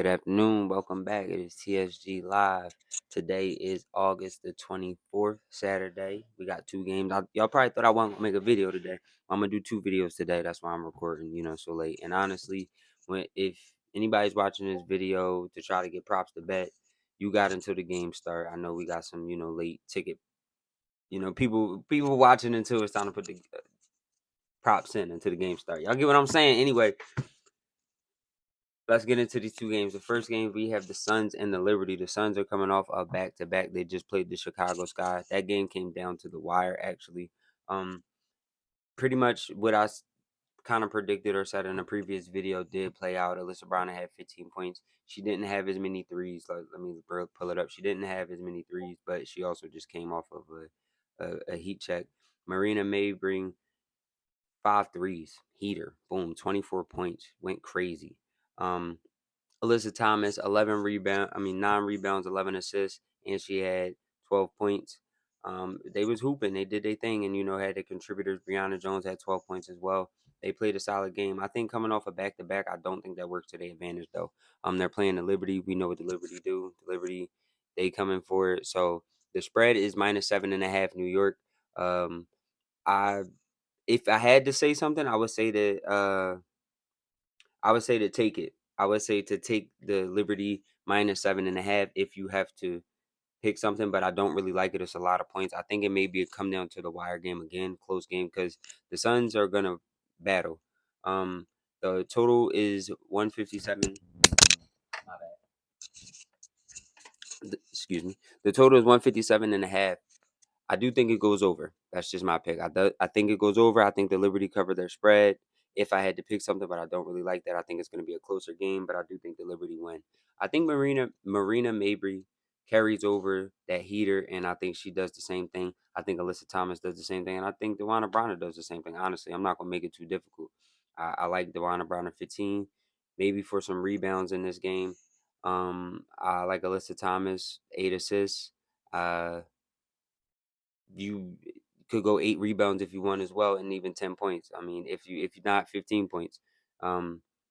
Good afternoon. Welcome back. It is TSG Live. Today is August the 24th, Saturday. We got two games. Y'all probably thought I wasn't gonna make a video today. I'm gonna do two videos today. That's why I'm recording, so late. And honestly, if anybody's watching this video to try to get props to bet, you got until the game start. I know we got some, late ticket, people watching until it's time to put the props in until the game start. Y'all get what I'm saying? Anyway, let's get into these two games. The first game, we have the Suns and the Liberty. The Suns are coming off a back-to-back. They just played the Chicago Sky. That game came down to the wire, actually. Pretty much what I kind of predicted or said in a previous video did play out. Alyssa Brown had 15 points. She didn't have as many threes. Let me pull it up. She didn't have as many threes, but she also just came off of a heat check. Marina Mabry, 5 threes. Heater. Boom. 24 points. Went crazy. Alyssa Thomas, 9 rebounds, 11 assists, and she had 12 points. They was hooping. They did their thing, and, had the contributors. Brianna Jones had 12 points as well. They played a solid game. I think coming off a back-to-back, I don't think that works to their advantage, though. They're playing the Liberty. We know what the Liberty do. The Liberty, they coming for it. So the spread is -7.5 New York. I If I had to say something, I would say to take it. I would say to take the Liberty -7.5 if you have to pick something, but I don't really like it. It's a lot of points. I think it may be come down to the wire game again, close game, because the Suns are gonna battle. The total is 157. My bad. Excuse me. The total is 157.5. I do think it goes over. That's just my pick. I think it goes over. I think the Liberty cover their spread. If I had to pick something, but I don't really like that. I think it's going to be a closer game, but I do think the Liberty win. I think Marina Mabry carries over that heater, and I think she does the same thing. I think Alyssa Thomas does the same thing, and I think DeWanna Browner does the same thing. Honestly, I'm not going to make it too difficult. I like DeWanna Browner 15, maybe for some rebounds in this game. I like Alyssa Thomas, 8 assists. You could go 8 rebounds if you want as well, and even 10 points. I mean, if you're not 15 points.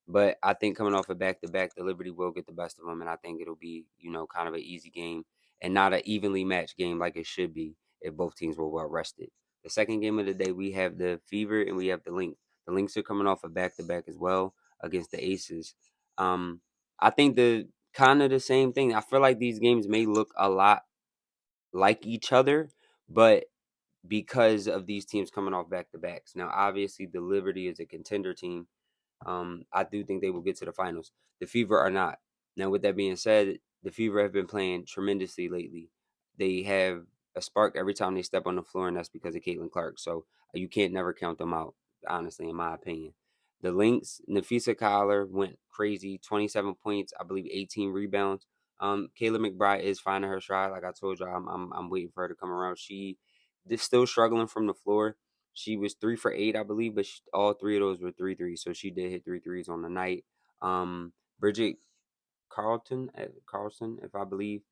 But I think coming off a back-to-back, the Liberty will get the best of them, and I think it'll be, kind of an easy game and not an evenly matched game like it should be if both teams were well rested. The second game of the day, we have the Fever and we have the Lynx. The Lynx are coming off a back-to-back as well against the Aces. I think the kind of the same thing. I feel like these games may look a lot like each other, but because of these teams coming off back to backs. Now, obviously, the Liberty is a contender team. I do think they will get to the finals. The Fever are not. Now, with that being said, the Fever have been playing tremendously lately. They have a spark every time they step on the floor, and that's because of Caitlin Clark. So you can't never count them out, honestly, in my opinion. The Lynx, Nafisa Collar went crazy, 27 points, I believe 18 rebounds. Kayla McBride is finding her stride. Like I told you, I'm waiting for her to come around. She is still struggling from the floor. She was 3 for 8, I believe, but all 3 of those were 3 threes. So she did hit 3 threes on the night. Bridget Carlson, if I believe,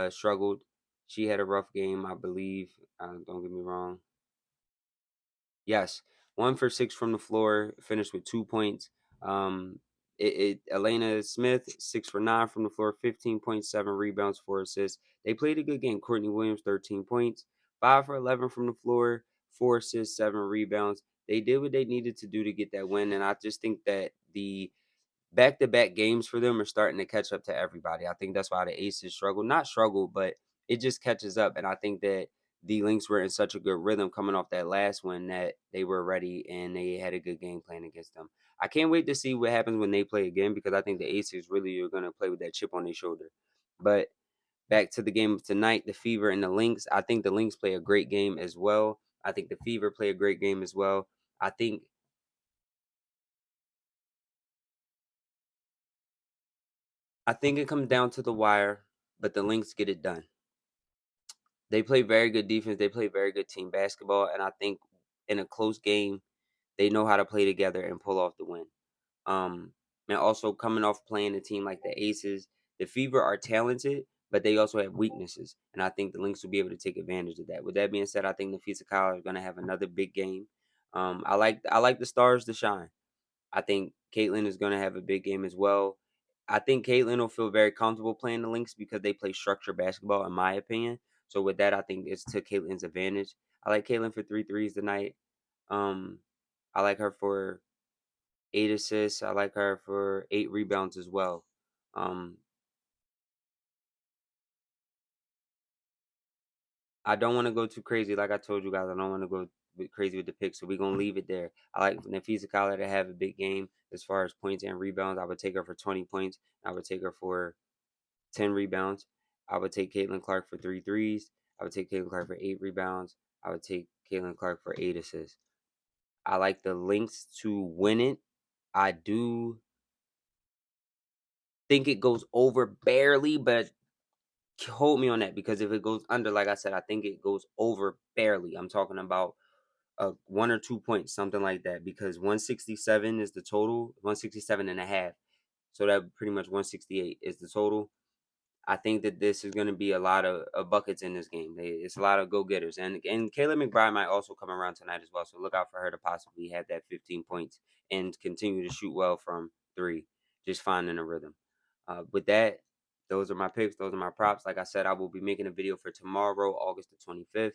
struggled. She had a rough game, I believe. Don't get me wrong. Yes, 1 for 6 from the floor, finished with 2 points. Elena Smith, 6 for 9 from the floor, 15.7 rebounds, 4 assists. They played a good game. Courtney Williams, 13 points, 5 for 11 from the floor, 4 assists, 7 rebounds. They did what they needed to do to get that win, and I just think that the back-to-back games for them are starting to catch up to everybody. I think that's why the Aces struggle. Not struggle, but it just catches up. And I think that the Lynx were in such a good rhythm coming off that last one that they were ready and they had a good game plan against them. I can't wait to see what happens when they play again because I think the Aces really are going to play with that chip on their shoulder. But back to the game of tonight, the Fever and the Lynx. I think the Lynx play a great game as well. I think the Fever play a great game as well. I think it comes down to the wire, but the Lynx get it done. They play very good defense. They play very good team basketball, and I think in a close game, they know how to play together and pull off the win. And also coming off playing a team like the Aces, the Fever are talented, but they also have weaknesses, and I think the Lynx will be able to take advantage of that. With that being said, I think the Fisa is going to have another big game. I like the Stars to shine. I think Caitlin is going to have a big game as well. I think Caitlin will feel very comfortable playing the Lynx because they play structured basketball, in my opinion. So with that, I think it's to Caitlin's advantage. I like Caitlin for 3 threes tonight. Um, I like her for 8 assists. I like her for 8 rebounds as well. Um, I don't want to go too crazy, like I told you guys. I don't want to go crazy with the picks, so we're gonna leave it there. I like Nafisa Kyler to have a big game as far as points and rebounds. I would take her for 20 points. I would take her for 10 rebounds. I would take Caitlin Clark for 3 threes. I would take Caitlin Clark for 8 rebounds. I would take Caitlin Clark for 8 assists. I like the Lynx to win it. I do think it goes over barely, but hold me on that because if it goes under, like I said, I think it goes over barely. I'm talking about 1 or 2 points, something like that, because 167 is the total, 167 and a half. So that pretty much 168 is the total. I think that this is going to be a lot of buckets in this game. It's a lot of go getters, and Kayla McBride might also come around tonight as well. So look out for her to possibly have that 15 points and continue to shoot well from three, just finding a rhythm. With that, those are my picks. Those are my props. Like I said, I will be making a video for tomorrow, August the 25th.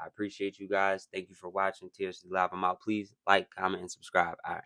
I appreciate you guys. Thank you for watching TSGLIVE. I'm out. Please like, comment, and subscribe. All right.